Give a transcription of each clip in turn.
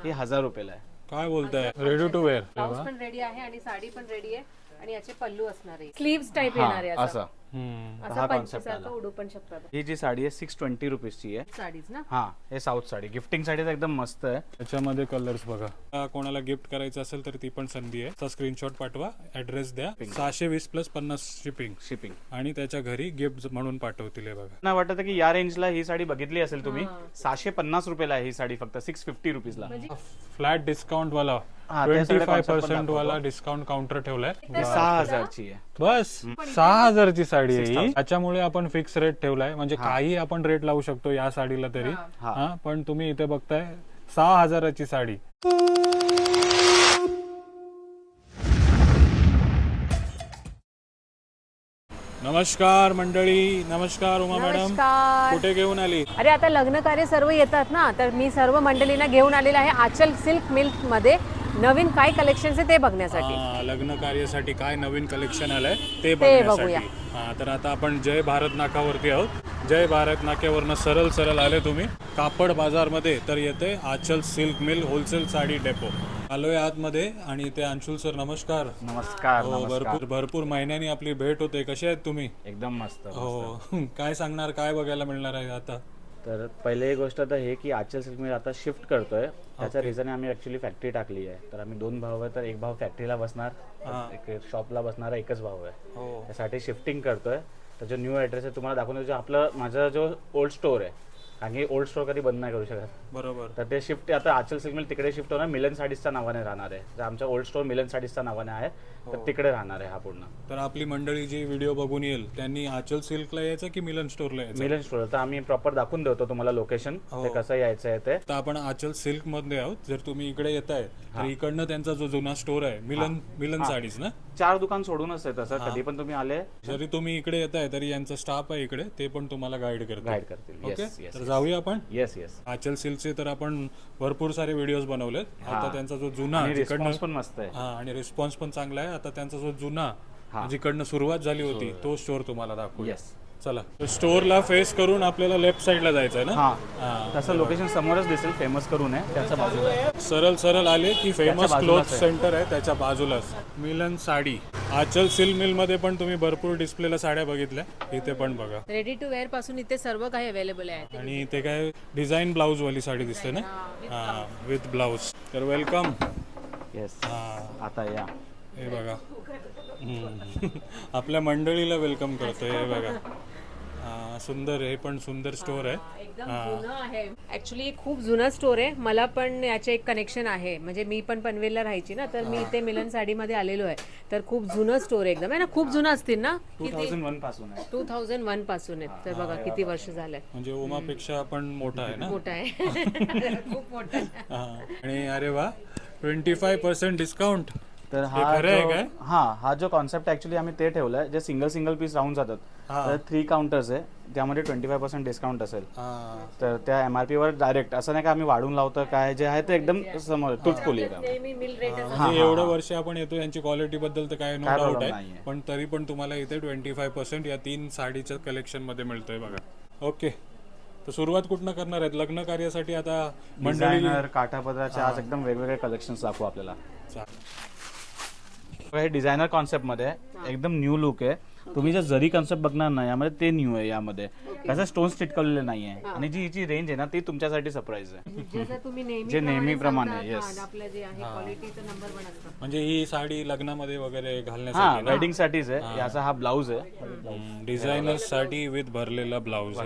हे 1000 रुपयाला आहे. काय बोलताय? Ready to wear. ब्लाउज पण रेडी आहे आणि साडी पण रेडी आहे आणि याचे पल्लू असणार आहे. स्लीव्स टाइप येणार आहे असं असं पंचीसारखं उडू पण शकतात. ही जी साडी आहे 620 रुपीजची आहे. साडीज ना. हा हे साऊथ साडी गिफ्टिंग साठी तर एकदम मस्त आहे. त्याच्यामध्ये कलर्स बघा. कोणाला गिफ्ट करायचं असेल तर ती पण संधी आहे. स्क्रीनशॉट पाठवा, ऍड्रेस द्या, 620 प्लस 50 शिपिंग आणि त्याच्या घरी गिफ्ट म्हणून पाठवतील. हे बघा. मला वाटतं की या रेंजला ही साडी बघितली असेल तुम्ही. 650 रुपयाला आहे ही साडी, फक्त 650 रुपीजला. फ्लॅट डिस्काउंट वाला हा, ते सगळे concept पण 25% वाला दाखवतो. डिस्काउंट काउंटर ठेवलाय. 6000 ची आहे. बस 6000 ची साडी आहे ही. त्याच्यामुळे आपण फिक्स रेट ठेवलाय. म्हणजे काही आपण रेट लावू शकतो या साडीला तरी. हा, पण तुम्ही इथे बघताय 6000 ची साडी. नमस्कार मंडळी. नमस्कार उमा मॅडम. नमस्कार. कुठे घेऊन आली? अरे आता लग्न कार्य सर्व येतात ना, तर मी सर्व मंडळींना घेऊन आलेला आहे आचल सिल्क मिल्क मध्ये नवीन काय कलेक्शन आहे ते बघण्यासाठी. लग्न कार्यासाठी काय नवीन कलेक्शन आलंय ते बघूया. बघण्यासाठी. तर आता आपण जय भारत नाकावरती आहोत. जय भारत नाक्यावरनं सरळ आले तुम्ही कापड बाजार मध्ये तर येते Aanchal silk mill wholesale sari depot. आलोय आतमध्ये आणि इथे अंशुल सर. नमस्कार. नमस्कार. भरपूर महिन्यांनी आपली भेट होते. कसे आहेत तुम्ही? एकदम मस्त. हो. काय सांगणार, काय बघायला मिळणार आहे आता? तर पहिली गोष्ट तर हे की आजच्या सिल्क मिल आता शिफ्ट करतोय. त्याच्या रिझन आम्ही ऍक्च्युली फॅक्टरी टाकली आहे. तर आम्ही 2 भाऊ आहे, तर एक भाऊ फॅक्टरीला बसणार, एक शॉपला बसणारा एकच भाऊ आहे. त्यासाठी शिफ्टिंग करतोय. तर जो न्यू ऍड्रेस आहे तुम्हाला दाखवून देतो. आपलं माझा जो ओल्ड स्टोर आहे, कारण की ओल्ड स्टोर कधी बंद नाही करू शकत. बरोबर. तर ते शिफ्ट आता आचल सिल्क मिल तिकडे शिफ्ट होणार. मिलन साडीजच्या नावाने राहणार आहे. तर आमचा ओल्ड स्टोर मिलन साडीजच्या नावाने आहे, तर तिकडे राहणार आहे हा पूर्ण. तर आपली मंडळी जी व्हिडिओ बघून येईल त्यांनी आचल सिल्कला यायचं की मिलन स्टोरला यायचं? मिलन स्टोर. तर आम्ही प्रॉपर दाखवून देतो तुम्हाला लोकेशन, ते कसं यायचं आहे ते. तर आपण आचल सिल्क मध्ये आहोत. जर तुम्ही इकडे येताय तर इकडनं त्यांचा जो जुना स्टोर आहे मिलन साडीज ना, 4 दुकान सोडूनच आहे तसं. कधी पण तुम्ही आले, जरी तुम्ही इकडे येताय तरी यांचा स्टाफ आहे इकडे, ते पण तुम्हाला गाईड करतील. ओके. तर जाऊया आपण. Yes yes. आचल सिल्कचे तर आपण भरपूर सारे व्हिडिओज बनवलेत. आता त्यांचा जो जुना रिस्पॉन्स पण मस्त आहे. आणि रिस्पॉन्स पण चांगला आहे. आता त्यांचा जो जुना जिकडनं सुरुवात झाली होती तो स्टोर तुम्हाला दाखवू. येस. चला. स्टोरला फेस करून आपल्याला लेफ्ट साइडला जायचं आहे ना. हा, तसं लोकेशन समोरच दिसेल. फेमस करून आहे त्याच्या बाजूला. सरळ आले की फेमस क्लोथ सेंटर आहे त्याच्या बाजूलाच मिलन साडी. आचल सिल्क मिल मध्ये पण तुम्ही भरपूर डिस्प्लेला साड्या बघितल्या. इथे पण बघा रेडी टू वेअर पासून इथे सर्व काही अवेलेबल आहे. आणि इथे काय डिझाईन ब्लाऊज वाली साडी दिसते ना. With blouse. तर वेलकम. येस. आता या. हे बघा. आपल्या मंडळीला वेलकम करतोय. हे बघा. सुंदर. हे पण सुंदर स्टोर आहे. एकदम जुनं आहे. ऍक्च्युली खूप जुना स्टोर आहे. मला पण याचे एक कनेक्शन आहे. म्हणजे मी पण पनवेलला राहायची ना, तर मी इथे मिलन साडीमध्ये आलेलो आहे. तर खूप जुनं स्टोर आहे एकदम. आहे ना. खूप जुनं असतील ना. 2001 पासून आहे. 2001 पासून आहे. तर बघा किती वर्ष झालंय. म्हणजे उमापेक्षा पण मोठा आहे ना. मोठा आहे. खूप मोठा आहे. आणि अरे वा, 25% डिस्काउंट. तर हा जो कॉन्सेप्ट ऍक्च्युली आम्ही ते ठेवलाय, जे सिंगल पीस राहून जातात. तर 3 काउंटर्स आहे, त्यामध्ये 25% डिस्काउंट असेल. तर त्या MRP वर डायरेक्ट असं नाही का आम्ही वाढून लावतो. काय जे आहे ते एकदम समोर तुटपुली आहे. नेहमी मिल रेट एवढं वर्ष आपण येतो यांची क्वालिटी बद्दल तर काय नो डाऊट आहे. पण तरी पण तुम्हाला इथे 25% या 3 साडीच्या कलेक्शन मध्ये मिळतोय बघा. ओके. तर सुरुवात कुठनं करणार आहेत लग्न कार्यासाठी? आता मंडळी काठापदराचे आज एकदम वेगवेगळे कलेक्शन्स दाखवू आपल्याला. हे डिझायनर कॉन्सेप्ट मध्ये एकदम न्यू लुक आहे. तुम्ही जर जरी कॉन्सेप्ट बघणार ना, यामध्ये ते न्यू आहे. यामध्ये कसं स्टोन्स चिटकवलेले नाहीये. आणि जी हिची रेंज आहे ना, ती तुमच्यासाठी सरप्राईज आहे. जे नेहमीप्रमाणे. येस. म्हणजे ही साडी लग्नामध्ये वगैरे घालण्यासाठी, वेडिंग साठीच आहे. याचा हा ब्लाऊज आहे. डिझायनर साठी विथ भरलेला ब्लाऊज.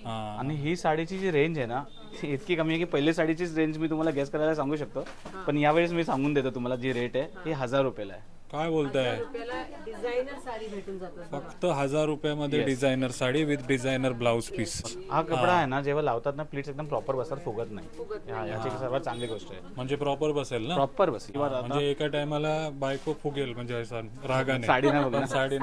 आणि ही साडीची जी रेंज आहे ना, इतकी कमी आहे की पहिली साडीचीच रेंज मी तुम्हाला गेस करायला सांगू शकतो. पण यावेळेस मी सांगून देतो तुम्हाला, जी रेट आहे ही 1000 रुपयाला आहे. काय बोलताय? फक्त 1000 रुपयामध्ये designer sari with designer blouse piece. हा कपडा आहे ना, जेव्हा लावतात ना प्लीट्स एकदम प्रॉपर बसतात, फुगत नाही. याची सर्वात चांगली गोष्ट आहे. म्हणजे प्रॉपर बसेल ना. प्रॉपर बसेल. म्हणजे एका टायमाला बायको फुगेल म्हणजे असं रागाने. साडी नाही बघणार. साडी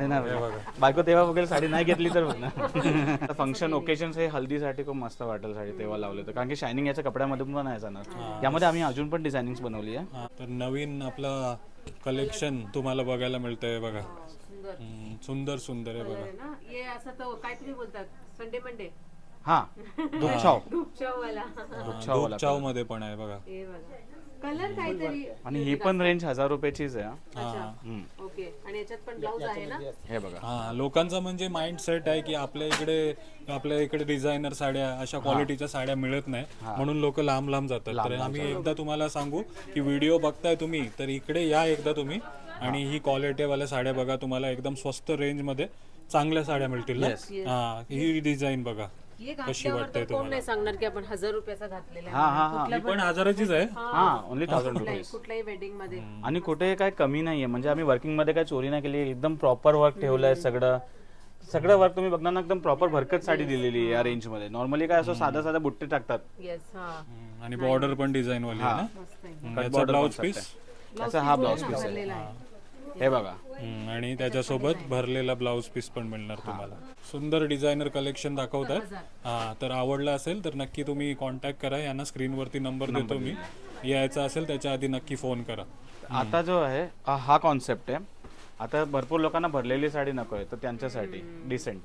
नाही बायको तेव्हा वगैरे साडी नाही घेतली तर बघणार. फंक्शन ओकेजन हे हल्दीसाठी खूप मस्त वाटेल साडी तेव्हा लावले तर. कारण की शायनिंग याच्या कपड्यामध्ये पण आहे जाणार. यामध्ये आम्ही अजून पण डिझायनिंग बनवली आहे. तर नवीन आपला कलेक्शन तुम्हाला बघायला मिळतंय बघा. सुंदर आहे बघा. काय तुम्ही बोलतात संडे मंडे. हा दुपछाव धूपचाववाला. धूपचाव मध्ये पण आहे बघा. हे बघा कलर काहीतरी. आणि ही पण रेंज 1000 रुपयाचीच आहे हा. अच्छा ओके. आणि याच्यात पण ब्लाऊज आहे ना. हे बघा हा लोकांचा म्हणजे माइंड सेट आहे की आपल्या इकडे डिझायनर साड्या अशा क्वालिटीच्या साड्या मिळत नाही म्हणून लोक लांब लांब जातात. तर आम्ही एकदा तुम्हाला सांगू की व्हिडिओ बघताय तुम्ही तर इकडे या एकदा तुम्ही आणि ही क्वालिटीवाल्या साड्या बघा. तुम्हाला एकदम स्वस्त रेंज मध्ये चांगल्या साड्या मिळतील ना. हा ही डिझाईन बघा हे कशी घातल्यावर वाटते तर कोण नाही सांगणार की आपण 1000 रुपयाचा घातलेला हा आहे. हा हा ही पण हजाराचीच आहे. हा ओनली 1000 रुपीज. कुठल्याही वेडिंग मध्ये. आणि कुठे काय कमी नाहीये म्हणजे आम्ही वर्किंग मध्ये काय चोरी नाही केली. एकदम प्रॉपर वर्क ठेवलंय सगळं वर्क तुम्ही बघणार ना एकदम प्रॉपर भरकत साडी दिलेली आहे या रेंज मध्ये. नॉर्मली काय असं साधा बुट्टे टाकतात. येस हा आणि बॉर्डर पण डिझाईन वाली आहे ना. मस्त आहे. याचा ब्लाउज पीस त्याचा हा ब्लाउज पीस आहे. भरलेला आहे. हे बघा आणि त्याच्यासोबत भरलेला ब्लाउज पीस पण मिळणार तुम्हाला. सुंदर डिझायनर कलेक्शन दाखवतात. हा तर आवडलं असेल तर नक्की तुम्ही कॉन्टॅक्ट करा. यांना स्क्रीनवरती नंबर देतो मी. यायचं असेल त्याच्या आधी नक्की फोन करा. आता जो आहे हा कॉन्सेप्ट आहे. आता भरपूर लोकांना भरलेली साडी नको आहे तर त्यांच्यासाठी डिसेंट.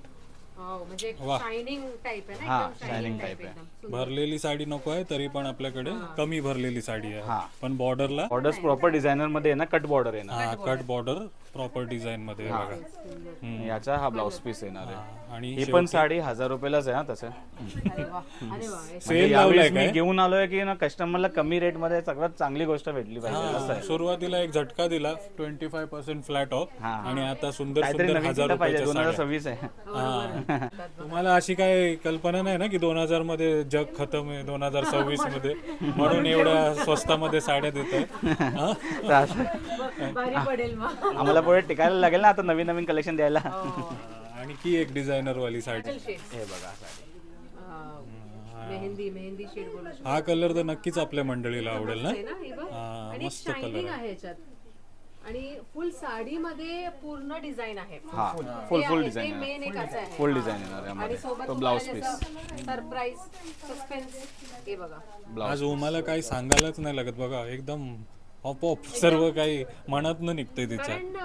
हो म्हणजे शायनिंग टाइप आहे ना. हा एकदम शायनिंग टाइप टाईप आहे. एकदम. भरलेली साडी नको आहे तरी पण आपल्याकडे कमी भरलेली साडी आहे. पण बॉर्डरला ऑर्डर्स प्रॉपर डिझायनर मध्ये आहे ना. कट बॉर्डर आहे ना. कट बॉर्डर प्रॉपर डिझाईन मध्ये आहे बघा. याचा हा ब्लाउज पीस येणार आहे. आणि ही पण साडी 1000 रुपयालाच आहे हा तसं. अरे वा अरे वा. सेल यावेळेस मी घेऊन आलोय की ना कस्टमरला कमी रेट मध्ये सगळ्यात चांगली गोष्ट भेटली पाहिजे असं आहे. सुरुवातीला एक झटका दिला 25% फ्लॅट ऑफ आणि आता सुंदर काहीतरी सुंदर नवीन 1000 केलं पाहिजे. रुपयाच्या साड्या. 2026 आहे. तुम्हाला अशी काही कल्पना नाही ना की 2000 मध्ये जग खतम आहे 2026 मध्ये म्हणून एवढ्या स्वस्तामध्ये साड्या देत आहे. तर असं भारी पडेल मग. आम्हाला पुढे टिकायला लागेल ना आता नवीन कलेक्शन द्यायला. आणि की एक डिझायनर वाली साडी. हे बघा साडी. मेहंदी शेड बोलू शकतो. हा कलर तर नक्कीच आपल्या मंडळीला आवडेल ना. आहे ना हे बघ. आणि मस्त कलर शायनिंग आहे याच्यात. आणि फुल साडी मध्ये पूर्ण डिझाईन आहे. हा फुल डिझाईन मेन एक असं आहे. फुल डिझाईन येणार आहे आणि यामध्ये. सोबत तो ब्लाउज पीस सरप्राईज सस्पेन्स. हे बघा आज उमाला काही सांगायलाच नाही लागत बघा. एकदम ऑप सर्व काही मनातनं निघतंय तिच्या. कारण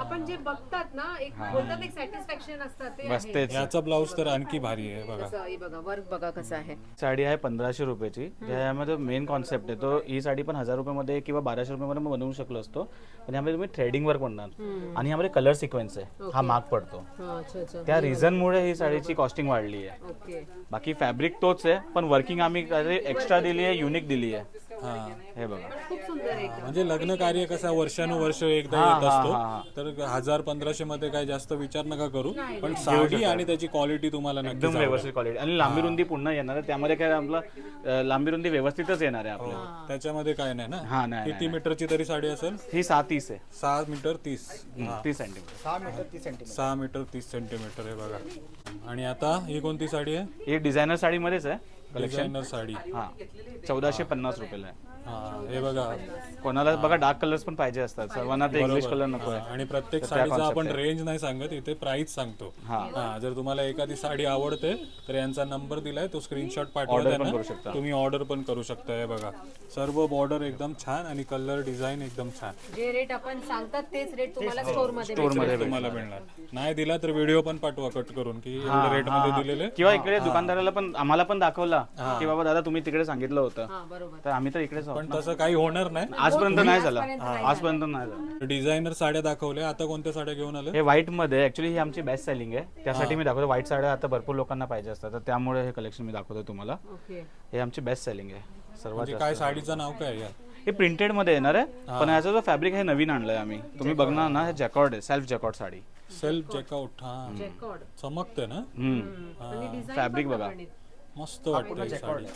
आपण जे बघतात ना एक बोलतात एक सॅटिस्फॅक्शन असतं ते आहे. बसतेच. याचा ब्लाऊज तर आणखी भारी आहे बघा. असं हे बघा वर्क बघा कसं आहे. साडी आहे 1500 रुपयाची. त्यामध्ये मेन कॉन्सेप्ट आहे तो ही साडी पण 1000 रुपयामध्ये किंवा 1200 रुपयामध्ये बनवू शकलो असतो. पण यामध्ये तुम्ही थ्रेडिंग वर्क म्हणणार आणि यामध्ये कलर सिक्वेन्स आहे. हा माग पडतो. अच्छा त्या रिझन मुळे ही साडीची कॉस्टिंग वाढली आहे. ओके. बाकी फॅब्रिक तोच आहे पण वर्किंग आम्ही एक्स्ट्रा दिली आहे युनिक दिली आहे. हे बघा खूप सुंदर आहे. म्हणजे लग्न कार्य कसा वर्षानुवर्ष एकदा येत असतो तर 1000-1500 मध्ये काय जास्त विचार नका करू. पण साडी आणि त्याची क्वालिटी तुम्हाला नक्कीच एकदम व्यवस्थित क्वालिटी आणि लांबी रुंदी पुन्हा येणार आहे. त्यामध्ये काय आपलं लांबी रुंदी व्यवस्थितच येणार आहे आपल्या. त्याच्यामध्ये काय नाही ना. हा नाही किती मीटरची तरी साडी असेल. ही 630 आहे. 6 मीटर 30 30 सेंटीमीटर. 6 मीटर 30 सेंटीमीटर आहे बघा. आणि आता ही कोणती साडी आहे. ही डिझायनर साडीमध्येच आहे डिझायनर साडी. हा 1450 रुपयाला आहे. हे बघा. कोणाला बघा डार्क कलर्स पण पाहिजे असतात. सर्वांना ते इंग्लिश कलर नको आहे. आणि प्रत्येक साडीचा आपण रेंज नाही सांगत इथे प्राइस सांगतो. जर तुम्हाला एखादी साडी आवडते तर यांचा नंबर दिलाय तो स्क्रीनशॉट पाठवा त्यांना. तुम्ही ऑर्डर पण करू शकता. हे बघा सर्व बॉर्डर एकदम छान आणि कलर डिझाईन एकदम छान. जे रेट आपण सांगतात तेच रेट तुम्हाला स्टोर मध्ये तुम्हाला मिळणार. नाही दिला तर व्हिडिओ पण पाठवा कट करून की रेट मध्ये दिलेले. किंवा इकडे दुकानदाराला पण आम्हाला पण दाखवला की बाबा दादा तुम्ही तिकडे सांगितलं होतं बरोबर. तर आम्ही तर इकडेच आहोत. पण तसं काही होणार नाही. आजपर्यंत नाही झालं. आजपर्यंत नाही झालं. डिझायनर साड्या दाखवल्या. आता कोणत्या साड्या घेऊन आले. हे व्हाईट मध्ये ऍक्च्युली ही आमची बेस्ट सेलिंग आहे. त्यासाठी मी दाखवतो. व्हाईट साड्या आता भरपूर लोकांना पाहिजे असतात तर त्यामुळे हे कलेक्शन मी दाखवतो तुम्हाला. ओके. हे आमची बेस्ट सेलिंग आहे सर्वात म्हणजे काय साडीचं नाव काय आहे. हे प्रिंटेड मध्ये येणार आहे पण याचा जो फॅब्रिक आहे नवीन आणलाय आम्ही. तुम्ही बघणार ना हे जॅकॉर्ड आहे. Self jacquard sari. Self checkout. हा जॅकॉर्ड. चमकते ना. फॅब्रिक बघा मस्त वाटतं साडी.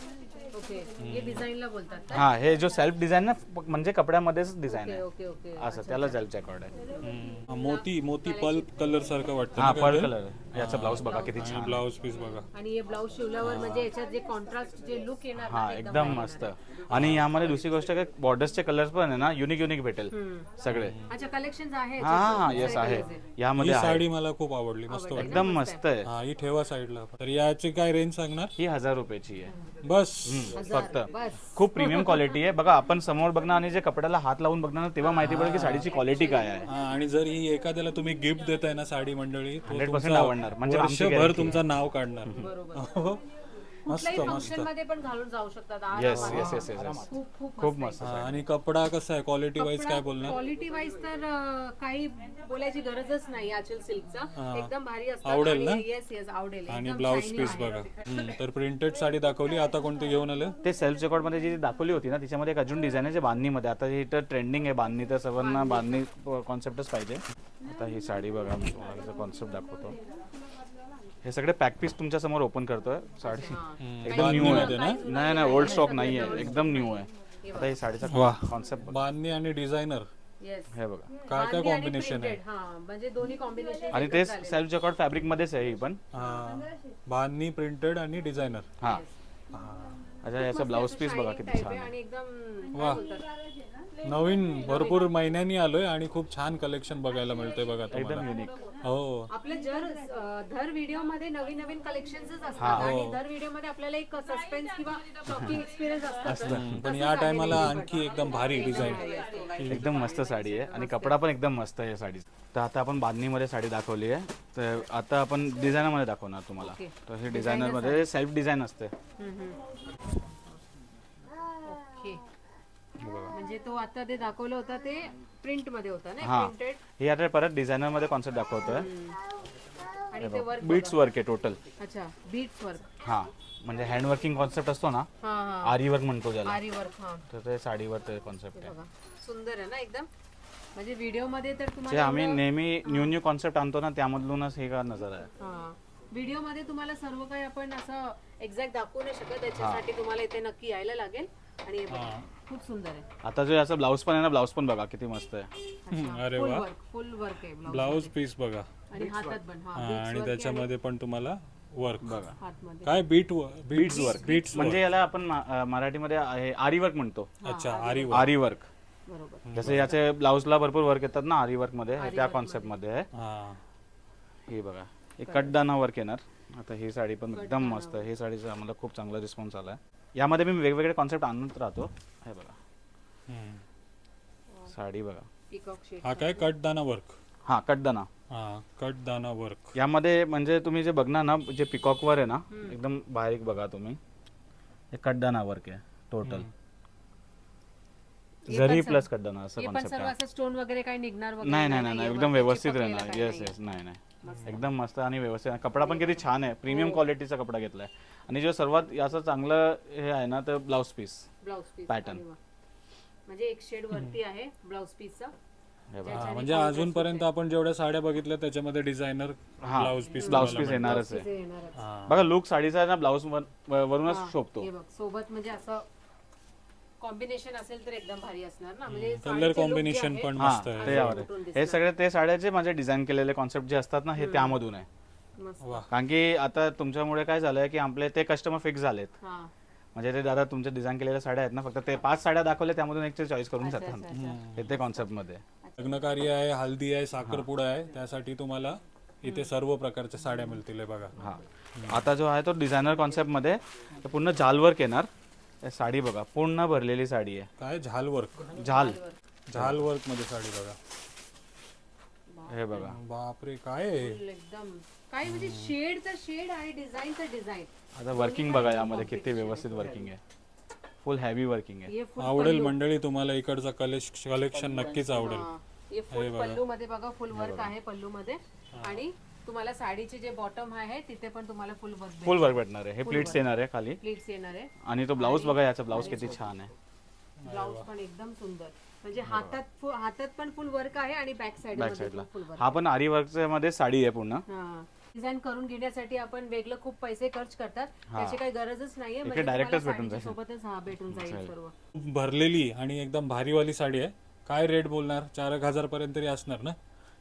ओके. हे डिझाईनला बोलतात. हा हे जो सेल्फ डिझाईन ना म्हणजे कपड्यामध्येच डिझाईन आहे ओके ओके. असं त्याला सेल्फ जॅकॉर्ड आहे. मोती पल्प कलर सारखं वाटतं. हा पर्ल कलर. याचा ब्लाऊज बघा किती छान. ब्लाउज पीस बघा. आणि हे ब्लाऊज शिवल्यावर म्हणजे याच्यात जे कॉन्ट्रास्ट जे लुक येणार हा एकदम मस्त. आणि यामध्ये दुसरी गोष्ट काय बॉर्डर्सचे कलर्स पण आहे ना युनिक भेटेल सगळे. अच्छा कलेक्शन आहे. हा येस आहे यामध्ये. ही साडी मला खूप आवडली. मस्त वाटली. एकदम मस्त आहे. हा ही ठेवा साईडला. तर याची काय रेंज सांगणार. ही 1000 रुपयाची आहे बस. फक्त. खूप प्रीमियम क्वालिटी आहे. बघा आपण समोर बघणार आणि जे कपड्याला हात लावून बघणार तेव्हा माहिती पडेल की साडीची क्वालिटी काय आहे. आणि जर ही एखाद्याला तुम्ही गिफ्ट देताय ना साडी मंडळी 100% आवडणार. म्हणजे वर्षभर तुमचं नाव काढणार. कुठल्याही फंक्शन मध्ये पण घालून जाऊ शकतात. येस येस येस येस खूप मस्त. आणि कपडा कसा आहे, क्वालिटी वाईज काय बोलणार? क्वालिटी वाईज तर काही बोलायची गरजच नाही. आचल सिल्कचा एकदम भारी असतं. आवडेल ना? येस येस आवडेल. आणि ब्लाउज पीस बघा. तर प्रिंटेड साडी दाखवली, आता कोणती घेऊन आलं? ते सेल्फ चेकआउट मध्ये जी दाखवली होती ना त्याच्यामध्ये एक अजून डिझाईन आहे जे बांधणीमध्ये. आता ही तर ट्रेंडिंग आहे बांधणी, तर सर्वांना बांधणी कॉन्सेप्टच पाहिजे. आता ही साडी बघा, मी तुम्हाला कॉन्सेप्ट दाखवतो. हे सगळे पॅक पीस तुमच्या समोर ओपन करतोय. साडी एकदम न्यू आहे. नाही नाही ओल्ड स्टॉक नाही आहे, एकदम न्यू आहे. आता ही साडीचा कॉन्सेप्ट बांधणी आणि डिझायनर येस. हे बघा. काय काय कॉम्बिनेशन आहे. म्हणजे दोन्ही कॉम्बिनेशन. आणि ते सेल्फ चेकआउट फॅब्रिक मध्येच आहे ही पण. बांधणी, प्रिंटेड आणि डिझायनर. हा अच्छा, याचा ब्लाउज पीस बघा किती छान आहे. आणि एकदम वा, नवीन भरपूर महिन्यांनी आलोय आणि खूप छान कलेक्शन बघायला मिळतंय बघा एकदम तुम्हाला. युनिक. हो, आपले दर व्हिडिओ मध्ये नवीन नवीन कलेक्शन्स असतात आणि दर व्हिडिओ मध्ये आपल्याला एक सस्पेन्स किंवा शॉकिंग एक्सपिरियन्स असतात. पण या टायमाला आणखी एकदम भारी डिझाईन. एकदम मस्त साडी आहे आणि कपडा पण एकदम मस्त आहे या साडीचा. तर आता आपण बांधणीमध्ये साडी दाखवली आहे, तर आता आपण डिझायनरमध्ये दाखवणार तुम्हाला. तर हे डिझायनरमध्ये सेल्फ डिझाईन असते. ओके. म्हणजे तो आता ते दाखवलं होतं ते प्रिंट मध्ये होता ना, हा, प्रिंटेड. हे आता परत डिझायनरमध्ये कॉन्सेप्ट दाखवतोय. आणि ते वर्क. बीट्स वर्क आहे टोटल. अच्छा, बीट्स वर्क. हा, म्हणजे हँड वर्किंग कॉन्सेप्ट असतो ना, हा हा, आरी वर्क म्हणतो ज्याला, आरी वर्क. हा तर ते साडीवर ते कॉन्सेप्ट आहे. बघा, सुंदर आहे ना एकदम. म्हणजे व्हिडिओ मध्ये तर जे तुम्हाला आम्ही नेहमी न्यू कॉन्सेप्ट आणतो ना, त्यामधूनच हे का नजर आहे. व्हिडिओ मध्ये तुम्हाला सर्व काही आपण असं एक्झॅक्ट दाखवू नाही शकत. त्याच्यासाठी तुम्हाला इथे नक्की यायला लागेल. आणि हे बघा, खूप सुंदर आहे. आता जो याचा ब्लाऊज पण आहे ना, ब्लाऊज पण बघा किती मस्त आहे. अरे फुल वा, वर्क, फुल वर्क आहे ब्लाउज. ब्लाउज पीस बघा. आणि हातात पण आणि त्याच्यामध्ये पण तुम्हाला वर्क बघा. हातमध्ये. काय बीट्स वर्क. बीट्स म्हणजे याला आपण मराठीमध्ये आरी वर्क म्हणतो. अच्छा, आरी वर्क. आरी वर्क. बरोबर. जसे याचे ब्लाऊजला भरपूर वर्क येतात ना आरी वर्क मध्ये, त्या कॉन्सेप्ट मध्ये आहे. हा, हे बघा, हे कटदाना वर्क येणार. आता ही साडी पण एकदम मस्त आहे. ही साडीचा आम्हाला खूप चांगला रिस्पॉन्स आलाय. यामध्ये मी वेगवेगळे कॉन्सेप्ट आणत राहतो. हे बघा साडी बघा. Peacock shade. हा काय कटदाना वर्क. हा, कटदाना. हा, कटदाना वर्क. यामध्ये म्हणजे तुम्ही जे बघणार ना, जे पिकॉक वर आहे ना, एकदम बारीक बघा तुम्ही. हे कटदाना वर्क आहे टोटल. जरी प्लस कटदाना असं हे पण कॉन्सेप्ट सर्व आहे. असं स्टोन वगैरे काही निघणार वगैरे नाही नाही नाही, एकदम व्यवस्थित चिपकलेलं राहणार. काही येस येस, नाही नाही, एकदम मस्त आणि व्यवस्थित. कपडा पण किती छान आहे, प्रीमियम क्वालिटीचा कपडा घेतलाय. आणि जो सर्वात याचं चांगलं हे आहे ना, तर blouse piece blouse piece pattern. म्हणजे एक शेड वरती आहे ब्लाउज पीसचा. हा, म्हणजे अजूनपर्यंत आपण जेवढ्या साड्या बघितल्या त्याच्यामध्ये designer blouse piece. Blouse piece येणारच आहे. येणारच. बघा लुक साडीचा ना ब्लाऊज वरूनच शोभतो. हे बघ, सोबत म्हणजे असं कॉम्बिनेशन असेल तर एकदम भारी असणार ना. म्हणजे कलर कॉम्बिनेशन पण हा, मस्त आहे. ते यावर आहे. हे सगळे ते साड्याचे माझे डिझाईन केलेले कॉन्सेप्ट जे असतात ना, हे त्यामधून आहे. मस्त. कारण की आता तुमच्यामुळे काय झालंय की आपले ते कस्टमर फिक्स झालेत. हा, म्हणजे ते दादा तुमच्या डिझाईन केलेल्या साड्या आहेत ना, फक्त ते 5 साड्या दाखवल्या त्यामधून एक चॉईस करून जातात. हे ते कॉन्सेप्ट मध्ये. लग्न कार्य आहे, हल्दी आहे, साखरपुडा आहे, त्यासाठी तुम्हाला इथे सर्व प्रकारच्या साड्या मिळतील. हे बघा. हा, आता जो आहे तो डिझायनर कॉन्सेप्ट मध्ये पूर्ण झाल वर्क येणार. हे साडी बघा, पूर्ण भरलेली साडी आहे. काय झाल वर्क. झाल वर्क मध्ये साडी बघा. हे बघा. बापरे, काय आहे? एकदम काय म्हणजे शेडचा शेड आणि डिझाईनचा डिझाईन. आता वर्किंग बघा, यामध्ये किती व्यवस्थित वर्किंग आहे. फुल हेवी वर्किंग आहे. हे फुल आवडेल मंडळी तुम्हाला, इकडचं कलेक्शन नक्कीच आवडेल. हे फुल पल्लू मध्ये बघा, फुल वर्क आहे पल्लू मध्ये. आणि तुम्हाला साडीचे जे बॉटम आहे तिथे पण तुम्हाला फुल वर्क फुल वर्क भेटणार आहे. हे प्लीट्स येणार आहे खाली. प्लीट्स येणार आहे. आणि तो ब्लाऊज बघा, याचा ब्लाऊज किती छान आहे. ब्लाऊज पण एकदम सुंदर. म्हणजे हातात पण फुल वर्क आहे आणि बॅक साइड बॅक मध्ये साईडला फुल वर्क. हा पण आरी वर्कच्या मध्ये साडी आहे पूर्ण. डिझाईन करून घेण्यासाठी आपण वेगळं खूप पैसे खर्च करतात, त्याची काही गरजच नाहीये. इथे म्हणजे डायरेक्टच तुम्हाला भेटून जाईल. सोबतच भेटून जाईल सर्व. भरलेली आणि एकदम भारीवाली साडी आहे. काय रेट बोलणार? 4,000 पर्यंत तरी असणार ना?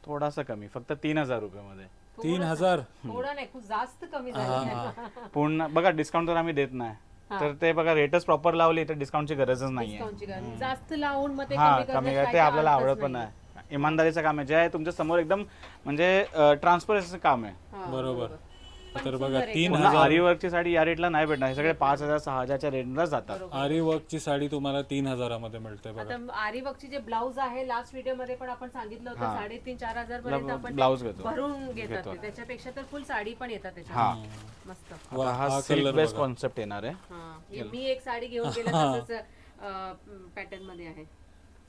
थोडासा कमी, फक्त 3,000 रुपयामध्ये. 3,000? थोडं नाही, खूप जास्त कमी झालं. पूर्ण बघा, डिस्काउंट तर आम्ही देत नाही. तर ते बघा, रेटच प्रॉपर लावली तर डिस्काउंटची गरजच नाहीये. जास्त लावून मग ते हा, कमी कमी करण्यात ते काही आपल्याला अर्थच आवडत पण नाही. इमानदारीचं काम आहे, जे आहे तुमच्या समोर एकदम म्हणजे ट्रान्सपरन्सी काम आहे. हा, बरोबर. पण तर सुंदर बघा आहे. 3000 आरी वर्कची साडी या रेटला नाही भेटणार, हे सगळे 5,000 6,000च्या रेंजलाच जातात. आरी वर्कची साडी तुम्हाला 3000 मध्ये मिळते बघा. आता आरी वर्कची जे ब्लाऊज आहे लास्ट व्हिडिओ मध्ये पण आपण सांगितलं होतं 3,500-4,000 हजार पर्यंत आपण ब्लाऊज घेतो. भरून घेतात ते. त्याच्यापेक्षा तर फुल साडी पण येतात हा त्याच्यात. मस्त. आता हा सिल्क बेस कॉन्सेप्ट येणार आहे. हा मी एक साडी घेऊन गेले तसंच पॅटर्न मध्ये आहे.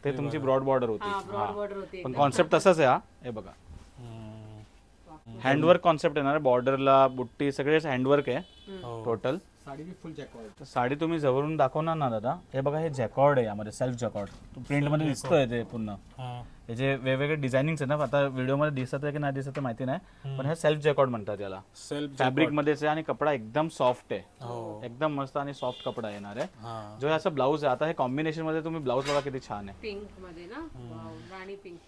ते तुमची ब्रॉड बॉर्डर होती. हा ब्रॉड बॉर्डर होती. पण कॉन्सेप्ट तसाच आहे हा. हे बघा हँडवर्क कॉन्सेप्ट येणार आहे. बॉर्डरला बुट्टी सगळेच हँडवर्क आहे टोटल. तर साडी तुम्ही जवळून दाखवणार ना दादा, हे बघा हे जॅकॉर्ड आहे यामध्ये, सेल्फ जॅकॉर्ड प्रिंट मध्ये दिसतोय ते पूर्ण. हे जे वेगवेगळे डिझायनिंग आहे ना, आता व्हिडिओ मध्ये दिसत आहे की नाही दिसत आहे माहिती नाही, पण हे सेल्फ जॅकॉर्ड म्हणतात याला. सेल्फ फॅब्रिक मध्येच आहे आणि कपडा एकदम सॉफ्ट आहे, एकदम मस्त आणि सॉफ्ट कपडा येणार आहे. जो असं ब्लाऊज आहे, आता हे कॉम्बिनेशन मध्ये तुम्ही ब्लाऊज बघा किती छान आहे. पिंक मध्ये ना, वाव, राणी पिंक.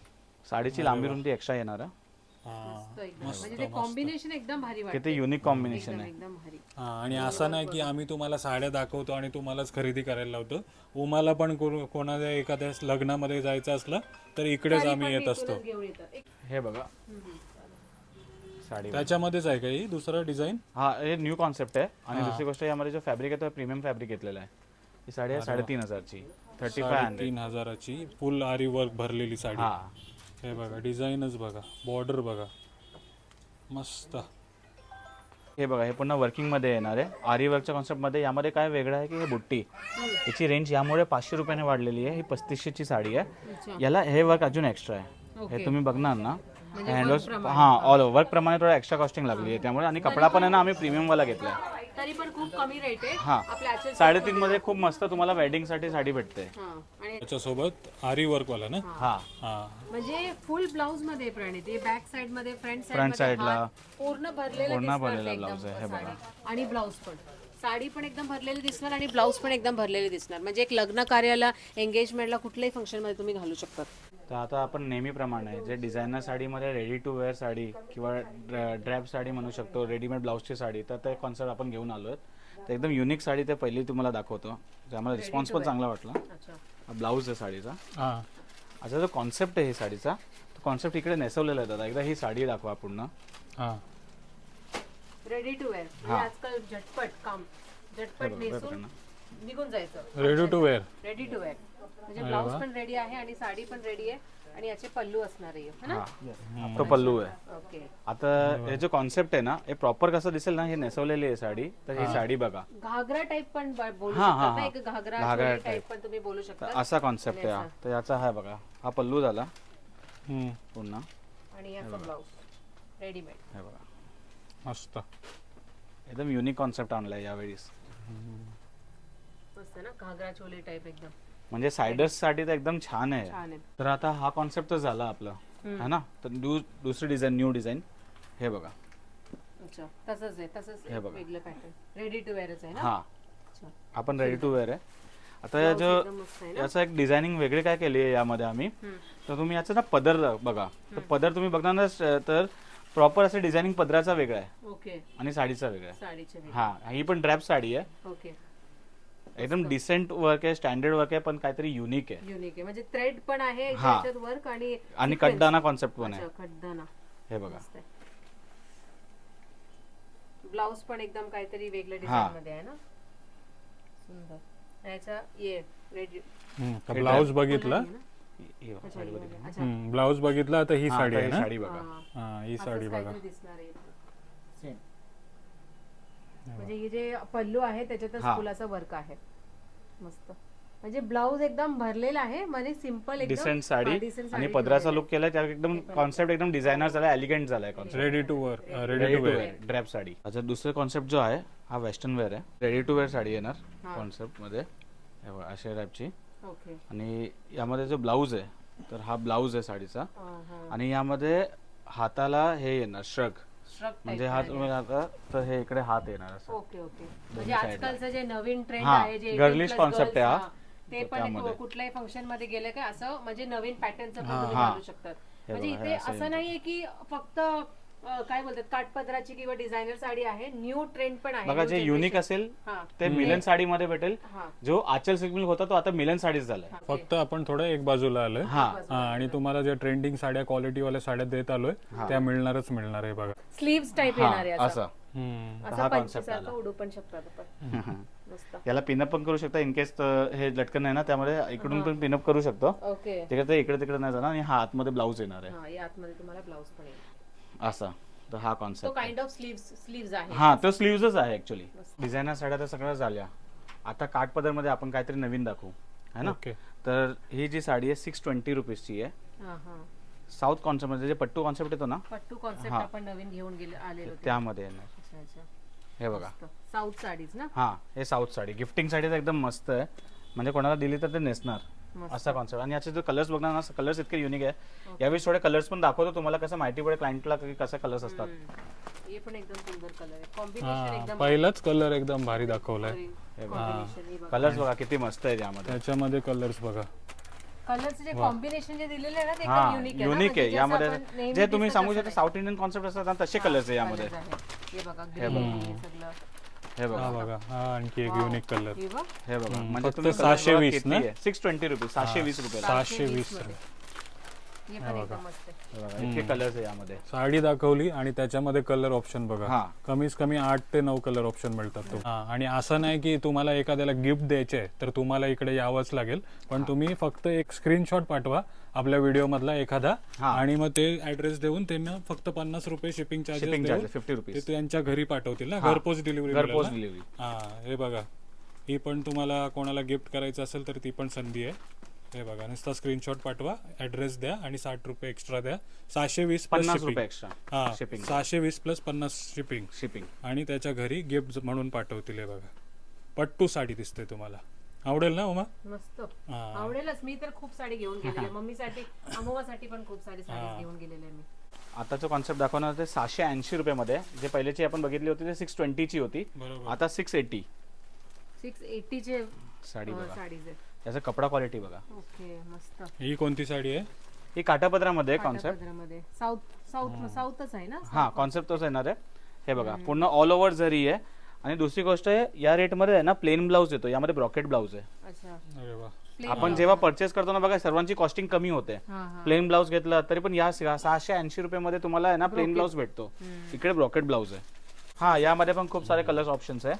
साडीची लांबी रुंदी एक्स्ट्रा येणार आहे. मस्त एकदम. म्हणजे ते कॉम्बिनेशन एकदम भारी वाटतं. किती युनिक कॉम्बिनेशन आहे. एकदम भारी. आणि असं नाही की आम्ही तुम्हाला साड्या दाखवतो आणि तुम्हालाच खरेदी करायला लावतो. उमाला पण कोणाच्या एखाद्या लग्नामध्ये जायचं असलं तर इकडेच आम्ही येत असतो. घेऊन येतात. हे बघा साडी, त्याच्यामध्येच आहे का ही दुसरं डिझाईन? हा हे न्यू कॉन्सेप्ट आहे. आणि दुसरी गोष्ट यामध्ये जो फॅब्रिक आहे तो प्रीमियम फॅब्रिक घेतलेला आहे. ही साडी आहे 3,500ची, 3500. 3,000ची फुल आरी वर्क भरलेली साडी. हा हे बघा डिझाईनच बघा, बॉर्डर बघा मस्त. हे बघा हे पुन्हा वर्किंग मध्ये येणार आहे. आरी वर्कच्या कॉन्सेप्ट मध्ये. यामध्ये काय वेगळं आहे की हे बुट्टी, याची रेंज यामुळे 500 रुपयाने वाढलेली आहे. ही 3500ची साडी आहे. याला हे वर्क अजून एक्स्ट्रा आहे. हे तुम्ही बघणार ना, हँडवर्क हा ऑल ओव्हर वर्क प्रमाणे थोडं एक्स्ट्रा कॉस्टिंग लागली आहे त्यामुळे. आणि कपडा पण आहे ना आम्ही प्रीमियम वाला घेतलाय. तरी पण खूप कमी रेट आहे. हा आपल्या आजच्या 3.5 मध्ये खूप मस्त तुम्हाला वेडिंग साठी साडी भेटते. आणि त्याच्यासोबत आरी वर्क वाला ना. हा म्हणजे फुल ब्लाऊज मध्ये प्रणित, बॅक साइड मध्ये, फ्रंट साईडला पूर्ण भरलेलं दिसणार ब्लाऊज आहे. हे बघा आणि ब्लाऊज पण, साडी पण एकदम भरलेली दिसणार आणि ब्लाऊज पण एकदम भरलेली दिसणार. म्हणजे एक लग्न कार्याला, एंगेजमेंटला, कुठल्याही फंक्शन मध्ये तुम्ही घालू शकतात. तर आता आपण नेहमीप्रमाणे जे डिझायनर साडीमध्ये रेडी टू वेअर साडी किंवा ड्रॅप साडी म्हणू शकतो, रेडीमेड ब्लाऊजची साडी, तर ते कॉन्सेप्ट आपण घेऊन आलो आहे. तर एकदम युनिक साडी ते पहिली तुम्हाला दाखवतो, ज्यामध्ये रिस्पॉन्स पण चांगला वाटला. हा ब्लाऊज आहे साडीचा. अच्छा जो कॉन्सेप्ट आहे ही साडीचा, तो कॉन्सेप्ट इकडे नेसवलेला आहे दादा. एकदा ही साडी दाखवा पूर्ण. रेडी टू वेअर, आजकाल झटपट काम, झटपट नेसून निघून जायचं. Ready to wear, ready to wear म्हणजे ब्लाऊज पण रेडी आहे आणि साडी पण रेडी आहे आणि याचे पल्लू असणार आहे है ना. तो पल्लू आहे. ओके. आता हे जो कॉन्सेप्ट आहे ना, हे प्रॉपर कसं दिसेल ना, हे नेसवलेली आहे साडी. तर ही साडी बघा, घागरा टाइप पण बोलू शकता ना, एक घागरा टाइप पण तुम्ही बोलू तर शकता. असा कॉन्सेप्ट आहे हा. तर याचा हा बघा, हा पल्लू झाला पुन्हा. आणि याचा ब्लाऊज रेडीमेड. हे बघा मस्त एकदम युनिक कॉन्सेप्ट आणलाय यावेळेस. मस्त ना, घागरा चोली टाइप एकदम. म्हणजे सायडर्स साठी तर एकदम छान आहे. छान आहे. तर आता हा कॉन्सेप्ट तर झाला आपला है ना. तर दुसरी डिझाईन, न्यू डिझाईन. हे बघा अच्छा तसंच आहे, तसंच हे बघा. वेगळं पॅटर्न, रेडी टू वेअरच आहे ना. हा अच्छा आपण रेडी टू वेअर आहे. आता Blouse जो एकदम मस्त आहे ना. याचा एक डिझायनिंग वेगळी काय केली आहे यामध्ये आम्ही, तर तुम्ही याचा ना पदर बघा. तर पदर तुम्ही बघणार ना, तर प्रॉपर असं डिझायनिंग पदराचा वेगळा आहे ओके. आणि साडीचा वेगळा आहे. साडीचे वेगळे. हा ही पण ड्रॅप साडी आहे. ओके. एकदम डिसेंट वर्क आहे, स्टँडर्ड वर्क आहे, पण काहीतरी युनिक आहे. युनिक आहे म्हणजे थ्रेड पण आहे हा. त्याच्यात वर्क आणि कड्डाना कॉन्सेप्ट पण आहे. अच्छा, खड्डाना. हे बघा ब्लाउज पण एकदम काहीतरी वेगळ्या हा. डिझाइन मध्ये आहे ना. सुंदर. याचा ये रेडी ब्लाऊज बघितला. हे बघा, साडी बघा. अच्छा ब्लाऊज बघितला तर ही हा, साडी तर आहे ही ना. साडी बघा. हा ही साडी असंच बघा. काहीतरी दिसणार आहे. म्हणजे हे जे पल्लू आहे त्याच्यातच हा. फुलाचा वर्क आहे. मस्त. म्हणजे ब्लाऊज एकदम भरलेला आहे, म्हणजे सिंपल एकदम डिसेंट साडी decent आणि साडी पदराचा ठेवलेला लुक केलाय त्यात एकदम कॉन्सेप्ट एकदम डिझायनर झालाय, एलिगंट झालाय concept. Ready to work, ready ready to to wear. Wear drape sari. अच्छा दुसरा कॉन्सेप्ट जो आहे हा वेस्टर्न वेअर आहे. रेडी टू वेअर साडी येणार कॉन्सेप्ट मध्ये. हे बघा अशा टाईपची. ओके. आणि यामध्ये जो ब्लाऊज आहे, तर हा ब्लाऊज आहे साडीचा. आणि यामध्ये हाताला हे येणार श्रग, म्हणजे हात तुम्ही आता तर हे इकडे हात येणार असं. Okay okay. म्हणजे आजकालचं जे नवीन ट्रेंड हा, आहे, जे girlish 18+ concept आहे हा. girls, ते पण त्यामध्ये. कुठल्याही फंक्शन मध्ये गेलं काय असं म्हणजे नवीन पॅटर्नचं पण तुम्ही हा. घालू शकतात. हे म्हणजे बघा, हे इथे असं असं येतं. नाहीये की फक्त काय बोलतात काठपदराची किंवा डिझायनर साडी आहे, न्यू ट्रेंड पण आहे. बघा जे युनिक असेल ते मिलन साडी मध्ये भेटेल. जो आचल सिल्क मिल होता तो आता मिलन साडीच झालाय. फक्त आपण थोडं एक बाजूला आलोय. आणि तुम्हाला जे ट्रेंडिंग साड्या क्वालिटी वाल्या साड्या देत आलोय त्या मिळणार आहे बघा. स्लीव्स टाइप येणार आहे असं असं पंचसारखं उडू पण शकतात आपण. मस्त. याला पिनअप पण करू शकता इन केस हे लटकन नाही ना, त्यामुळे इकडून पण पिनअप करू शकतो. ओके. तिकडे इकडे तिकडे नाही जाणार. आणि हा आतमध्ये ब्लाऊज येणार आहे. हा, या आतमध्ये तुम्हाला ब्लाऊज पण येईल असं. तर हा तो कॉन्सेप्ट काइंड ऑफ स्लीव्स आहे. हा तो स्लीव्हच आहे ऍक्च्युली. डिझायनर साड्या तर सगळ्या झाल्या. आता काठपदर मध्ये आपण काहीतरी नवीन दाखवू है ना. ओके. तर ही जी साडी आहे 620 रुपीजची आहे. हा हा. साऊथ कॉन्सेप्ट मध्ये जे पट्टू कॉन्सेप्ट येतो ना पट्टू कॉन्सेप्ट आपण नवीन घेऊन आलेलो होतो. त्यामध्ये येणार. अच्छा अच्छा. हे बघा. साऊथ साडीज ना. हा हे साऊथ साडी गिफ्टिंग साडी तर एकदम मस्त आहे. म्हणजे कोणाला दिली तर ते नेसणार असा कॉन्सेप्ट. आणि याचे जे कलर्स बघणार ना, कलर्स इतके युनिक आहे. यावेळी थोडे कलर्स पण दाखवतो तुम्हाला, कसं माहिती पडेल क्लायंटला की कसे कलर्स असतात. हे पण एकदम सुंदर कलर आहे. कॉम्बिनेशन एकदम पहिलाच कलर एकदम भारी दाखवलाय. कॉम्बिनेशन कलर्स बघा किती मस्त आहे त्यामध्ये. त्याच्यामध्ये कलर्स बघा. कलरचे जे कॉम्बिनेशन जे दिलेले आहे ना ते एकदम युनिक आहे. युनिक आहे. यामध्ये जे तुम्ही सांगू शकता साऊथ इंडियन कॉन्सेप्ट असतात ना तसे कलर्स आहे यामध्ये. हे बघा ग्रीन हे सगळं. हे बघा. हा बघा. हा आणखी एक युनिक कलर. हे बघ. हे बघा. म्हणजे फक्त तुम्ही 620 ना? 620 रुपीज 720 रुपयाला. 720. हे पण एकदम मस्त आहे. हे बघा इतके कलर्स आहे यामध्ये. साडी दाखवली आणि त्याच्यामध्ये कलर ऑप्शन बघा. हा. कमीत कमी 8 ते 9 कलर ऑप्शन मिळतात. आणि असं नाही की तुम्हाला एखाद्याला गिफ्ट द्यायचे तर तुम्हाला इकडे यावंच लागेल. पण तुम्ही फक्त एक स्क्रीनशॉट पाठवा आपल्या व्हिडिओ मधला एखादा आणि मग ते ऍड्रेस देऊन त्यांना फक्त 50 रुपये शिपिंग शिपिंग चार्जेस 50 रुपीज. ते त्यांच्या घरी पाठवतील ना. घरपोच डिलिव्हरी. घरपोच डिलिव्हरी. हा हे बघा. ही पण तुम्हाला कोणाला गिफ्ट करायचं असेल तर ती पण संधी आहे. हे बघा नुसता स्क्रीनशॉट पाठवा, ऍड्रेस द्या आणि 60 रुपये एक्स्ट्रा द्या. 720 प्लस 50 शिपिंग. रुपये एक्स्ट्रा हा शिपिंग. 720 plus 50 shipping. शिपिंग. आणि त्याच्या घरी गिफ्ट म्हणून पाठवतील. हे बघा पट्टू साडी दिसते तुम्हाला. आवडेल ना उमा? मस्त आवडेलच. मी तर खूप साडी घेऊन गेलेले मम्मीसाठी, अमोवासाठी पण खूप साडी घेऊन गेलेले मी. आताचं कॉन्सेप्ट दाखवणार ते 780 रुपयामध्ये. जे पहिल्याची आपण बघितली होती ते 620 ची होती. बरोबर. आता 680 चे साडी बघा. साडीज आहे. त्याचा कपडा क्वालिटी बघा. ओके मस्त. ही कोणती साडी आहे? ही काठापदरामध्ये कॉन्सेप्ट. काठापदरामध्ये साऊथच आहे ना. हा कॉन्सेप्ट तोच येणार आहे. हे बघा पूर्ण ऑल ओव्हर जरी आहे. आणि दुसरी गोष्ट आहे या रेट मध्ये आहे ना प्लेन ब्लाऊज येतो. यामध्ये ब्रॉकेट ब्लाऊज आहे. अच्छा. अरे वा. आपण जेव्हा परचेस करतो ना बघा सर्वांची कॉस्टिंग कमी होते. प्लेन ब्लाऊज घेतलं तरी पण या 680 रुपयामध्ये तुम्हाला आहे ना प्लेन ब्लाऊज भेटतो. इकडे ब्रॉकेट ब्लाऊज आहे. हा यामध्ये पण खूप सारे कलर्स ऑप्शन्स आहे.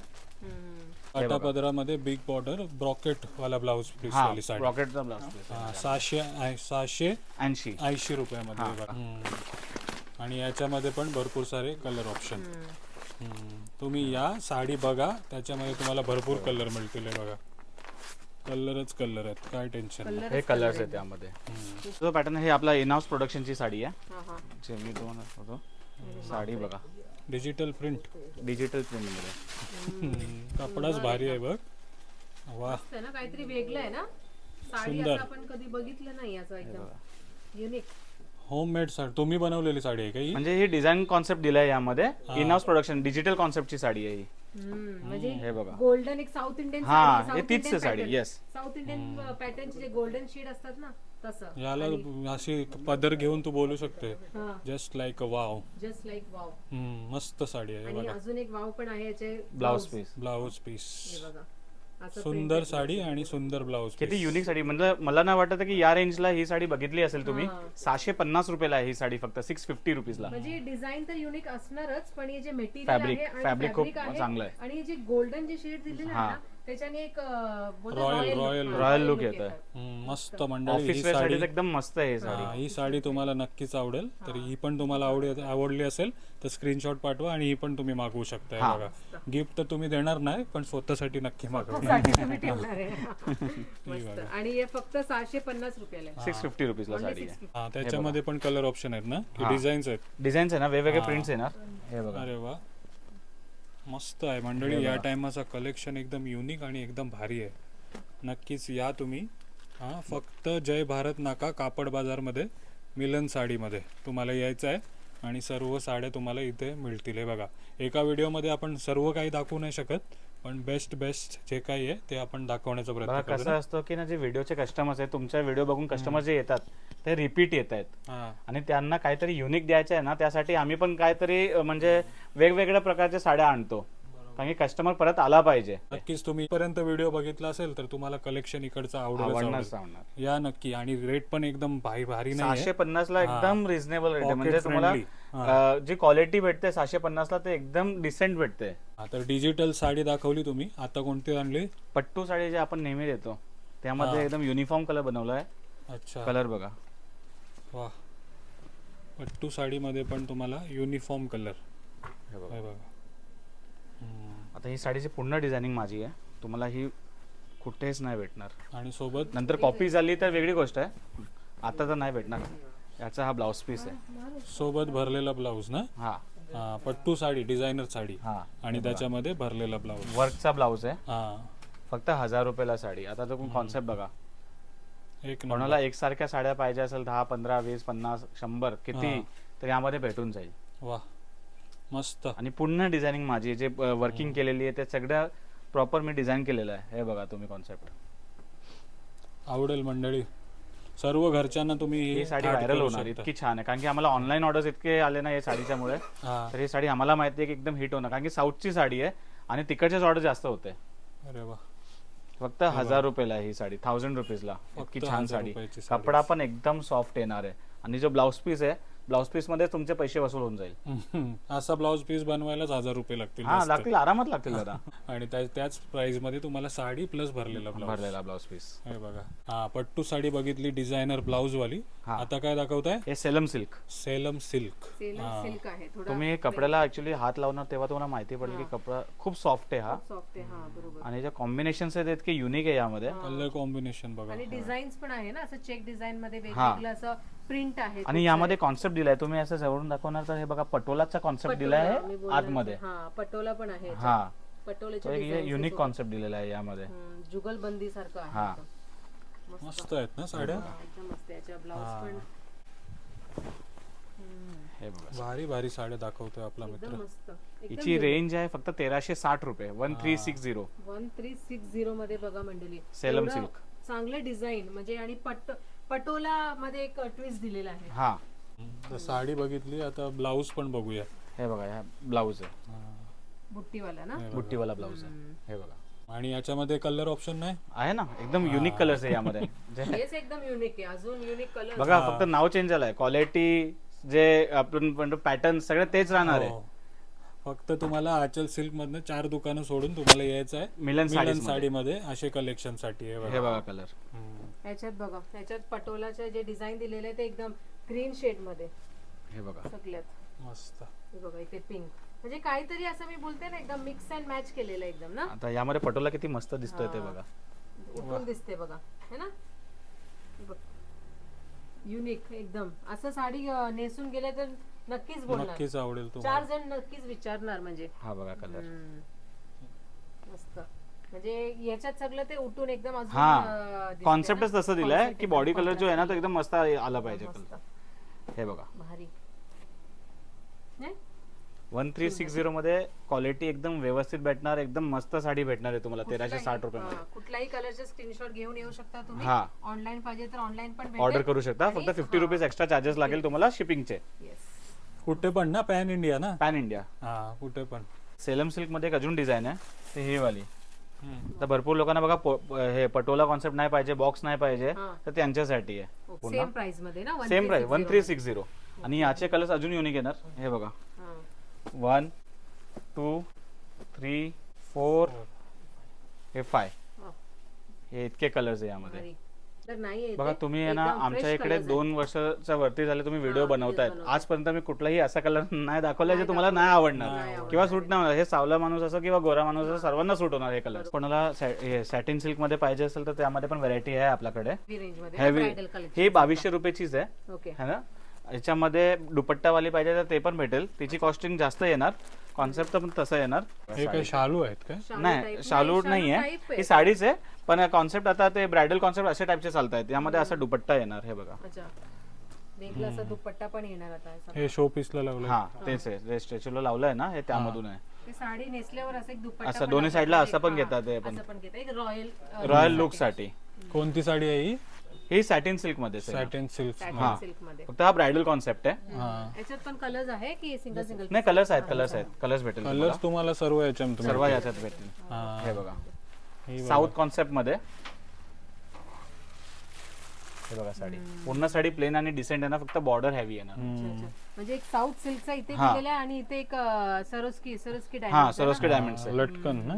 काठापदरामध्ये बिग बॉर्डर ब्रॉकेट वाला ब्लाऊज पीस वाली साडी. ब्रॉकेटचा ब्लाऊज 780 रुपयामध्ये बघा. आणि याच्यामध्ये पण भरपूर सारे कलर ऑप्शन. तुम्ही या साडी बघा, त्याच्यामध्ये तुम्हाला भरपूर कलर मिळतील. हे बघा कलरच कलर आहेत, काय टेन्शन नाही. हे कलर्स आहेत त्यामध्ये. तो पॅटर्न हे आपला इन हाऊस प्रोडक्शनची साडी आहे. जे मी तुम्हाला होतो साडी बघा. Digital print. डिजिटल प्रिंट मध्ये कपडाच भारी आहे बघ. वा. ना काहीतरी वेगळं आहे ना. साडी असं आपण कधी बघितलं नाही याचं एकदम युनिक. होममेड साडी तुम्ही बनवलेली साडी आहे का ही? म्हणजे ही डिझाईन कॉन्सेप्ट दिलाय यामध्ये. इन हाऊस प्रोडक्शन डिजिटल कॉन्सेप्टची साडी आहे ही. म्हणजे हे बघा. गोल्डन एक साऊथ इंडियन हा हे तीच साडी. येस साऊथ इंडियन पॅटर्नचे जे गोल्डन शेड असतात ना तसं. याला अशी पदर घेऊन तू बोलू शकते. Just like a wow. Just like wow. मस्त साडी आहे. आणि अजून एक वाव पण आहे याचे ब्लाउज पीस. Blouse piece. हे बघा सुंदर साडी आणि सुंदर ब्लाउज. किती युनिक साडी. म्हणजे मला नाही वाटत की या रेंजला ही साडी बघितली असेल तुम्ही. 750 रुपयाला आहे ही साडी फक्त 650 रुपीजला. म्हणजे डिझाईन तर युनिक असणारच पण हे जे मटेरियल फॅब्रिक आहे फॅब्रिक खूप चांगलं आहे. आणि जे गोल्डन जे शेड दिलेलं आहे ना त्याच्याने एक रॉयल लुक येतोय. मस्त मंडळी. ऑफिस वेअर साठी एकदम मस्त आहे ही साडी. ही साडी तुम्हाला नक्कीच आवडेल. तर ही पण तुम्हाला आवडली असेल तर स्क्रीनशॉट पाठवा आणि ही पण तुम्ही मागवू शकता. बघा गिफ्ट तर तुम्ही देणार नाही पण स्वतःसाठी नक्की मागवा. आणि हे फक्त 750 रुपयाला आहे. 650 रुपीजला साडी आहे. हा त्याच्यामध्ये पण कलर ऑप्शन आहेत ना. डिझाईन्स आहेत. डिझाईन्स आहे ना वेगवेगळे प्रिंट्स येणार. हे बघा. अरे वा मस्त आहे मंडळी. या टायमाचा कलेक्शन एकदम युनिक आणि एकदम भारी आहे. नक्कीच या तुम्ही. हा फक्त जय भारत नाका कापड बाजारमध्ये मिलन साडीमध्ये तुम्हाला यायचं आहे. आणि सर्व साड्या तुम्हाला इथे मिळतील. हे बघा एका व्हिडिओमध्ये आपण सर्व काही दाखवू नाही शकत पण बेस्ट जे काही आहे ते आपण दाखवण्याचा प्रयत्न करतो. कसं असतं की ना जे व्हिडिओचे कस्टमर्स आहेत तुमच्या व्हिडिओ बघून कस्टमर जे येतात ते रिपीट येत आहेत हा आणि त्यांना काहीतरी युनिक द्यायचं आहे ना, त्यासाठी आम्ही पण काहीतरी म्हणजे वेगवेगळ्या प्रकारच्या साड्या आणतो, कारण की कस्टमर परत आला पाहिजे. नक्कीच तुम्ही पर्यंत व्हिडिओ बघितला असेल तर तुम्हाला कलेक्शन इकडचं आवडेल. आवडणार. या नक्की. आणि रेट पण एकदम भारी नाही 750 ला एकदम रिझनेबल रेट आहे. म्हणजे तुम्हाला जी क्वालिटी भेटते 750 ला ते एकदम डिसेंट भेटते. तर डिजिटल साडी दाखवली तुम्ही, आता कोणती आणली? पट्टू साडी जे आपण नेहमी देतो त्यामध्ये एकदम युनिफॉर्म कलर बनवलाय. अच्छा, कलर बघा. वा, पट्टू साडीमध्ये पण तुम्हाला युनिफॉर्म कलर. हे बघा. हे बघा. आता ही साडीची पूर्ण डिझायनिंग माझी आहे, तुम्हाला ही कुठेच नाही भेटणार. आणि सोबत नंतर कॉपी झाली तर वेगळी गोष्ट आहे, आता तर नाही भेटणार. याचा हा ब्लाउज पीस आहे, सोबत भरलेला ब्लाऊज ना. हा हा, पट्टू साडी, डिझायनर साडी. हा आणि त्याच्यामध्ये भरलेला ब्लाऊज. वर्कचा ब्लाउज आहे, हा, फक्त 1000 रुपयाला साडी. आता तो कॉन्सेप्ट बघा, एक कोणाला एकसारख्या साड्या पाहिजे असेल 10, 15, 20, 50, 100 किती तर यामध्ये भेटून जाईल. वा, मस्त. आणि पूर्ण डिझायनिंग माझी जे वर्किंग केलेली आहे ते सगळं प्रॉपर मी डिझाईन केलेलं आहे. हे बघा तुम्ही कॉन्सेप्ट. आवडेल मंडळी, सर्व घरच्यांना तुम्ही ही साडी व्हायरल होणार, इतकी छान आहे. कारण की आम्हाला ऑनलाईन ऑर्डर्स इतके आले ना या साडीच्यामुळे, तर ही साडी आम्हाला माहिती आहे की एकदम हिट होणार. कारण की साऊथची साडी आहे आणि तिकडचेच ऑर्डर जास्त होते. अरे वा, फक्त 1000 रुपयाला ही साडी, 1000 रुपीजला. इतकी छान साडी. कपडा पण एकदम सॉफ्ट येणार आहे. आणि जो ब्लाउज पीस आहे, ब्लाउज पीस मध्ये तुमचे पैसे वसूल होऊन जाईल. असा ब्लाउज पीस बनवायलाच 1000 रुपये लागतील. हा, लागतील, आरामात लागतील दादा. आणि त्याच प्राइस मध्ये तुम्हाला साडी प्लस भरलेला ब्लाउज पीस. हे बघा. हा, पट्टू साडी बघितली, डिझायनर ब्लाउज वाली. आता काय दाखवताय? हे Salem silk. Salem silk. Silk आहे थोडा. तुम्ही कपड्याला ऍक्च्युली हात लावणार तेव्हा तुम्हाला माहिती पडेल की कपडा खूप सॉफ्ट आहे हा. सॉफ्ट आहे, हा बरोबर. आणि जे कॉम्बिनेशन्स आहेत इतके युनिक आहे यामध्ये. कलर कॉम्बिनेशन बघा. आणि डिझाईन्स पण आहे ना, असं चेक डिझाईन मध्ये वेगवेगळं असं प्रिंट आहे. आणि यामध्ये कॉन्सेप्ट दिलाय, तुम्ही असं जवळून दाखवणार तर हे बघा पटोलाचा कॉन्सेप्ट दिलाय आतमध्ये. हा, पटोला पण आहे. हा, पटोल्याचे युनिक कॉन्सेप्ट दिलेला आहे यामध्ये. जुगलबंदी सारखं आहे. हा, मस्त आहेत ना साड्या. एकदम मस्त. याच्या ब्लाउज पण हे बघा, भारी भारी साड्या दाखवतोय आपला मित्र. एकदम मस्त. हिची रेंज आहे फक्त 1360 रुपये. 1360. 1360 मध्ये बघा मंडळी. सेलम सिल्क. चांगले डिझाईन म्हणजे. आणि पटोला मध्ये एक ट्विस्ट दिलेला आहे. हा, तर साडी बघितली, आता ब्लाऊज पण बघूया. हे बघा, हा ब्लाउज आहे, बुट्टीवाला ना. बुट्टीवाला ब्लाउज आहे. हे बघा. आणि याच्यामध्ये कलर ऑप्शन नाही आहे ना, एकदम युनिक कलर्स आहे यामध्ये. हेच एकदम युनिक आहे, अजून युनिक कलर. बघा, फक्त नाव चेंज झालंय. क्वालिटी जे आपण म्हणतो पॅटर्न सगळं तेच राहणार आहे. फक्त तुम्हाला आचल सिल्क मधनं 4 दुकानं सोडून तुम्हाला यायचं आहे मिलन साडीमध्ये असे कलेक्शन साठी. हे बघा कलर. याच्यात बघा, याच्यात पटोलाचे जे डिझाईन दिलेले आहे ते एकदम ग्रीन शेड मध्ये. हे बघा सगळ्यात मस्त. हे बघा, इथे पिंक. म्हणजे काहीतरी असं मी बोलते ना, एकदम मिक्स अँड मॅच केलेलं एकदम ना. आता यामध्ये पटोला किती मस्त दिसतोय ते बघा. उठून दिसते बघा, है ना. युनिक एकदम. असं साडी नेसून गेले तर नक्कीच बोलणार, नक्कीच आवडेल 4 जण नक्कीच विचारणार. म्हणजे हा बघा कलर. मस्त. म्हणजे याच्यात सगळं ते उठून एकदम अजून हा, कॉन्सेप्टच तसं दिलाय की बॉडी कलर जो आहे ना तो एकदम मस्त आला पाहिजे. हे बघा, भारी. 1360 मध्ये क्वालिटी एकदम व्यवस्थित भेटणार, एकदम मस्त साडी भेटणार आहे तुम्हाला 1360 रुपयामध्ये. कुठलाही कलरचे स्क्रीनशॉट घेऊन येऊ शकता तुम्ही. हा, ऑनलाईन पाहिजे तर ऑनलाईन पण ऑर्डर करू शकता. फक्त 50 रुपीज एक्स्ट्रा चार्जेस लागेल तुम्हाला शिपिंगचे. कुठे पण ना, पॅन इंडिया ना. Pan India. हा, कुठे पण. सेलम सिल्क मध्ये एक अजून डिझाईन आहे, ते ही वाली. तर भरपूर लोकांना बघा हे पटोला कॉन्सेप्ट नाही पाहिजे, बॉक्स नाही पाहिजे, तर त्यांच्यासाठी आहे. सेम प्राइस मध्ये ना. Same price 1360. आणि याचे कलर्स अजून युनिक येणार. हे बघा, 1 2 3 4 हे 5. हे इतके कलर्स आहे यामध्ये. बघा तुम्ही आहे ना, आमच्या इकडे 2 वर्षाच्या वरती झाले तुम्ही व्हिडिओ बनवतायत. आजपर्यंत मी कुठलाही असा कलर नाही दाखवला जे तुम्हाला नाही आवडणार किंवा सूट नाही होणार. हे सावला माणूस असो किंवा गोरा माणूस असो, सर्वांना सूट होणार हे कलर. कोणाला सॅटिन सिल्क मध्ये पाहिजे असेल तर त्यामध्ये पण व्हरायटी आहे आपल्याकडे. हेवी, ही 2200 रुपयाचीच आहे, है ना. याच्यामध्ये दुपट्टावाली पाहिजे तर ते पण भेटेल. तिची कॉस्टिंग जास्त येणार, कॉन्सेप्ट पण तसं येणार. हे काय शालू आहेत काय? नाही, शालू नाहीये, ही साडीच आहे. पण कॉन्सेप्ट आता ते ब्रायडल कॉन्सेप्ट असे टाइपचे चालत आहेत. यामध्ये असा दुपट्टा येणार. हे बघा, दुपट्टा पण येणार आता. हे शो पीसला लावलं. हा, तेच आहे, स्ट्रेचूला लावलंय ना, हे त्यामधून आहे. ते साडी नेसल्यावर असं एक दुपट्टा असं दोन्ही साईडला असं पण घेतात. ते पण एक रॉयल रॉयल लुक साठी. कोणती साडी आहे ही? हे सॅटिन सिल्क मध्ये आहे. Satin silk. सॅटिन सिल्क मध्ये. फक्त हा ब्रायडल कॉन्सेप्ट आहे. याच्यात पण कलर्स आहे की सिंगल सिंगल? नाही कलर्स आहेत कलर्स भेटेल कलर्स तुम्हाला सर्व याच्यामध्ये सर्व याच्यात भेटेल. हा. हे बघा ही बघा. साऊथ कॉन्सेप्ट मध्ये. हे बघा साडी पूर्ण साडी प्लेन आणि डिसेंट आहे ना, फक्त बॉर्डर हेवी आहे ना. म्हणजे एक साऊथ सिल्कचा इथे केलेला आहे आणि इथे एक सरोस्की हा सरोस्की डायमंड्स आहे लटकन ना.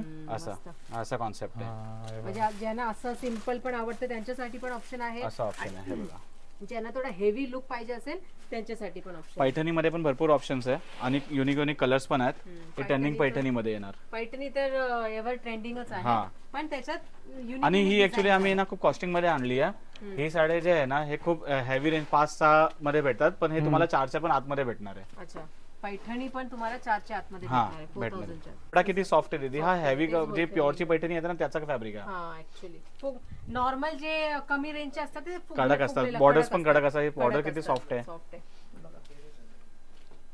असा कॉन्सेप्ट आहे. हा, म्हणजे ज्यांना असं सिंपल पण आवडतं त्यांच्यासाठी पण ऑप्शन आहे. असा ऑप्शन आहे. हे बघा ज्यांना थोडा हेवी लुक पाहिजे असेल त्यांच्यासाठी पण ऑप्शन. पैठणी मध्ये पण भरपूर ऑप्शन्स आहे आणि युनिक कलर्स पण आहेत. हे टर्निंग पैठणी मध्ये येणार. पैठणी तर एव्हर ट्रेंडिंगच आहे, हा. पण त्याच्यात unique आणि ही design ऍक्च्युली आम्ही ना खूप कॉस्टिंग मध्ये आणली आहे. ही साडी जे आहे ना हे खूप हेवी रेंज 5-6 मध्ये भेटतात, पण हे तुम्हाला 4च्या पण आतमध्ये भेटणार आहे. अच्छा, पैठणी पण तुम्हाला 4च्या आतमध्ये हा भेटणार आहे, भेटणार. 4000च्या. कपडा किती सॉफ्ट आहे दीदी. हा हेवी जे प्युअरची पैठणी येते ना त्याचा फॅब्रिक आहे. हा ऍक्च्युली नॉर्मल जे कमी रेंजचे असतात ते कडक असतात, बॉर्डर्स पण कडक असतात. हे बॉर्डर किती सॉफ्ट आहे. सॉफ्ट आहे बघा.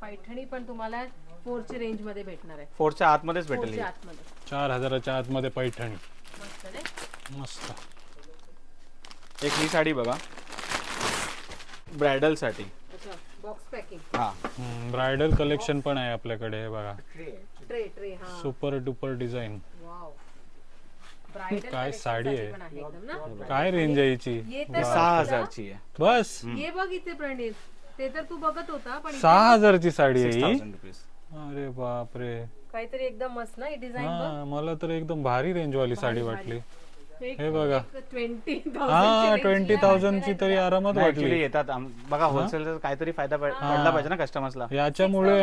पैठणी पण तुम्हाला 4च्या रेंज मध्ये भेटणार आहे. 4च्या आतमध्येच भेटेल. 4च्या आतमध्ये 4000च्या आतमध्ये पैठणी. मस्त नाही? मस्त. एक ही साडी बघा ब्रायडल साठी. अच्छा, बॉक्स पॅकिंग. हा ब्रायडल कलेक्शन पण आहे आपल्याकडे. हे बघा ट्रे हा. Super duper design. Wow. Bridal काय साडी आहे. एकदम ना. काय रेंज आहे हिची? ये तर 6000 ची आहे. बस ये बघ इथे प्रणित, ते तर तू बघत होता पण इथे 6000ची साडी आहे ही. 6000 रुपीज. अरे बापरे. काहीतरी एकदम मस्त ना डिझाईन. हा मला तर एकदम भारी रेंज वाली साडी वाटली. हे बघा. 20,000 हा 20,000 ची तरी आरामात ऍक्च्युली वाटली. येतात बघा होलसेल काहीतरी फायदा पडला पाहिजे ना कस्टमर्सला. याच्यामुळे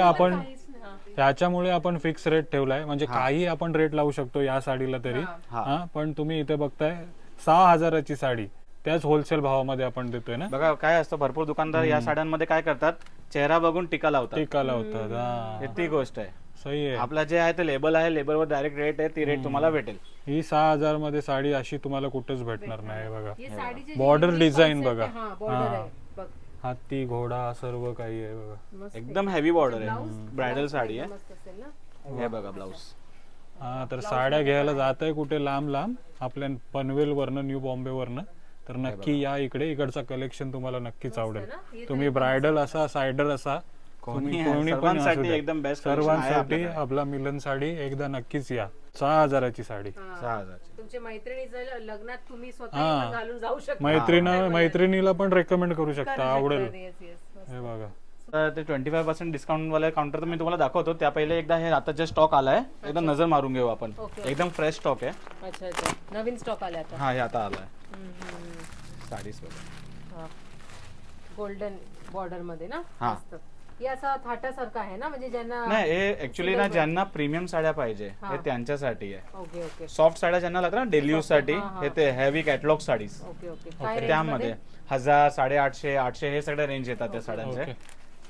आपण फिक्स रेट ठेवलाय. म्हणजे काही आपण रेट लावू शकतो या साडीला तरी. हा पण तुम्ही इथे बघताय 6000ची साडी त्याच होलसेल भावामध्ये आपण देतोय ना. बघा काय असतं भरपूर दुकानदार या साड्यांमध्ये काय करतात, चेहरा बघून टिका लावतात. टिका लावतात. हा हे ती गोष्ट आहे. सही आहे. आपला जे आहे ते लेबल आहे, लेबलवर डायरेक्ट रेट आहे, ती रेट तुम्हाला भेटेल. ही 6000 मध्ये साडी अशी तुम्हाला कुठेच भेटणार नाही. बघा हे साडीचे बॉर्डर डिझाइन बघा. हा बॉर्डर आहे बघ. हाती घोडा सर्व काही आहे बघा. एकदम हेवी बॉर्डर आहे. ब्रायडल साडी आहे. मस्त असेल ना. हे बघा ब्लाऊज. हा तर साड्या घ्यायला जात आहे कुठे लांब लांब आपल्या पनवेल वरनं न्यू बॉम्बे वरनं तर नक्की या इकडे. इकडचं कलेक्शन तुम्हाला नक्कीच आवडेल. तुम्ही ब्रायडल असा सायडर असा कोणी पण सर्वांसाठी एकदम बेस्ट. सर्वांसाठी आपला मिलन साडी एकदा नक्कीच या. 6000ची साडी. 6000 तुमच्या मैत्रिणीच्या लग्नात तुम्ही स्वतः पण घालून जाऊ शकता. मैत्रिणीला पण रेकमेंड करू शकता. आवडेल. Yes, yes. हे बघा. तर ते 25% डिस्काउंट वाले काउंटर तर मी तुम्हाला दाखवतो. त्या पहिले एकदा हे आता जे स्टॉक आलाय एकदा नजर मारून घेऊ आपण. एकदम फ्रेश स्टॉक आहे. अच्छा अच्छा, नवीन स्टॉक आला आता. हा हे आता आलाय. साडीज बघा गोल्डन बॉर्डर मध्ये ना. हा. मस्त. हे असा थाटासारखा आहे ना, म्हणजे ज्यांना. नाही हे ऍक्च्युली ना ज्यांना प्रीमियम साड्या पाहिजे हे त्यांच्यासाठी आहे. ओके ओके सॉफ्ट साड्या ज्यांना लागतात ना डेली यूज साठी हे ते heavy catalogue sarees. Okay okay. काय त्यामध्ये 1000, 850, 800 हे सगळे रेंज येतात त्या साड्यांचे. ओके.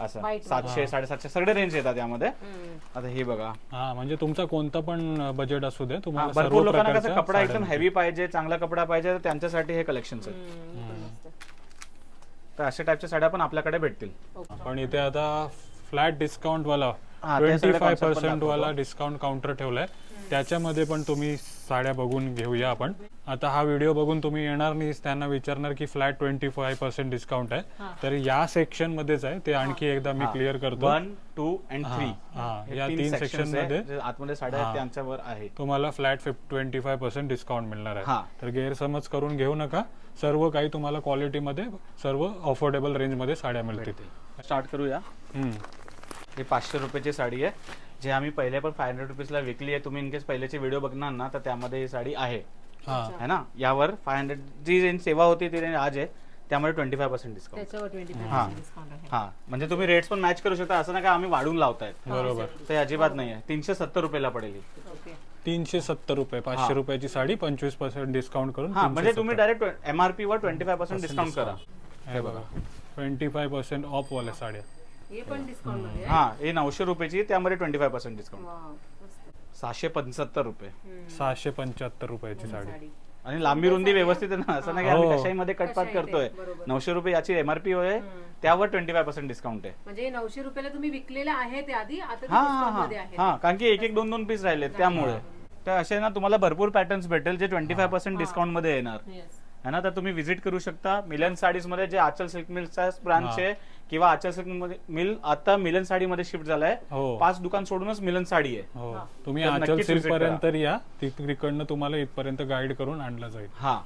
असं White 700, 750 सगळे रेंज येतात यामध्ये. आता ही बघा हा म्हणजे तुमचा कोणता पण बजेट असू दे तुम्हाला भरपूर सर्व लोकांना कसं प्रकारच्या कपडा एकदम हेवी पाहिजे, चांगला कपडा पाहिजे, तर त्यांच्यासाठी हे कलेक्शन तर अशा टाईपच्या साड्या पण आपल्याकडे भेटतील. पण इथे आता फ्लॅट डिस्काउंट वाला हा, ते सगळे concept पण 25% वाला डिस्काउंट काउंटर ठेवलाय. त्याच्यामध्ये पण तुम्ही साड्या बघून घेऊया आपण. आता हा व्हिडिओ बघून तुम्ही येणार नाही त्यांना विचारणार की फ्लॅट 25% डिस्काउंट आहे. तर या सेक्शन मध्येच आहे ते. आणखी एकदा मी क्लिअर करतो. 1, 2 and 3 हा या 3 सेक्शन मध्ये जे आतमध्ये साड्या आहेत त्यांच्यावर आहे. तुम्हाला फ्लॅट 25% डिस्काउंट मिळणार हा. आहे. तर गैरसमज करून घेऊ नका. सर्व काही तुम्हाला क्वालिटीमध्ये सर्व अफोर्डेबल रेंज मध्ये साड्या मिळतील. स्टार्ट करूया. ही 500 रुपयाची साडी आहे जे आम्ही पहिले पण 500 रुपीजला विकली आहे. तुम्ही इनकेस पहिल्याचे व्हिडिओ बघणार ना तर त्यामध्ये ही साडी आहे है ना. यावर 500 जी रेंज सेवा होती ती रेंज आज आहे त्यामुळे 25% डिस्काउंट. त्याच्यावर 25% डिस्काउंट आहे. हा म्हणजे तुम्ही रेट्स पण मॅच करू शकता. असं नाही का आम्ही वाढून लावतायत. बरोबर. ते अजिबात नाही आहे. 370 रुपयाला पडेल ही. ओके. 370 रुपये. 500 रुपयाची साडी 25% डिस्काउंट करून. हा म्हणजे तुम्ही डायरेक्ट एमआरपी वर 25% डिस्काउंट करा. हे बघा 25% ऑफ वाल्या साड्या. हे पण डिस्काउंट मध्ये आहे. हा हे 900 रुपयाची त्यामध्ये 25% डिस्काउंट. वाव, मस्त. 775 रुपये. 675 रुपयाची साडी. साडी. आणि लांबी रुंदी व्यवस्थित आहे ना. असं नाही की आम्ही हो. कशाईमध्ये कटपात करतोय. 900 रुपये याची एमआरपी आहे त्यावर 25% डिस्काउंट आहे. म्हणजे हे 900 रुपयाला तुम्ही विकलेलं आहे ते आधी, आता ते हा डिस्काउंट हा मध्ये आहे. हा कारण की एक 2 पीस राहिले त्यामुळे. तर असे ना तुम्हाला भरपूर पॅटर्न्स भेटेल जे 25% डिस्काउंट मध्ये येणार. Yes. है ना, तर तुम्ही व्हिजिट करू शकता मिलन साडीज मध्ये, जे आचल सिल्क मिलचा ब्रांच आहे किंवा आचल सिल्क मिल आता मिलन साडी मध्ये शिफ्ट झालाय. हो 5 दुकान सोडूनच मिलन साडी आहे. हो तुम्ही तर आचल नक्कीच सिल्क visit पर्यंत या, तिकडनं तुम्हाला इथपर्यंत गाईड करून आणलं जाईल. हा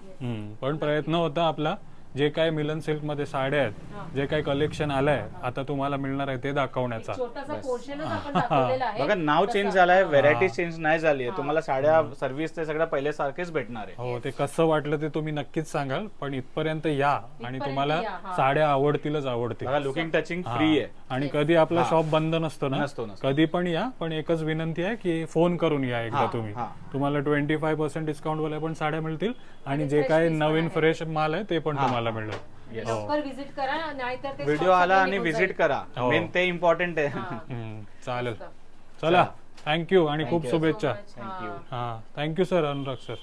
पण प्रयत्न होता आपला, जे काय मिलन सिल्क मध्ये साड्या आहेत, जे काय कलेक्शन आलंय आता तुम्हाला मिळणार आहे ते दाखवण्याचा. छोटासा पोर्शनच आपण दाखवलेला आहे. बघा नाव चेंज झालाय, व्हेरायटी चेंज नाही झाली आहे. तुम्हाला साड्या सर्व्हिस ते सगळं पहिले सारखेच भेटणार आहे. हो ते कसं वाटलं ते तुम्ही नक्कीच सांगाल, पण इथपर्यंत या आणि तुम्हाला साड्या आवडतीलच आवडतील. बघा लुकिंग टचिंग फ्री आहे. आणि कधी आपला शॉप बंद नसतो ना, नसतो. कधी पण या, पण एकच विनंती आहे की फोन करून या एकदा तुम्ही. तुम्हाला 25% डिस्काउंट वाल्या पण साड्या मिळतील आणि जे काय नवीन फ्रेश माल आहे ते पण तुम्हाला मिळेल. लवकर व्हिजिट करा, नाहीतर ते व्हिडिओ आला आणि व्हिजिट करा, मेन ते इम्पॉर्टंट आहे. चालेल, चला थँक्यू आणि खूप शुभेच्छा. थँक्यू. हा थँक्यू सर, अनुराग सर.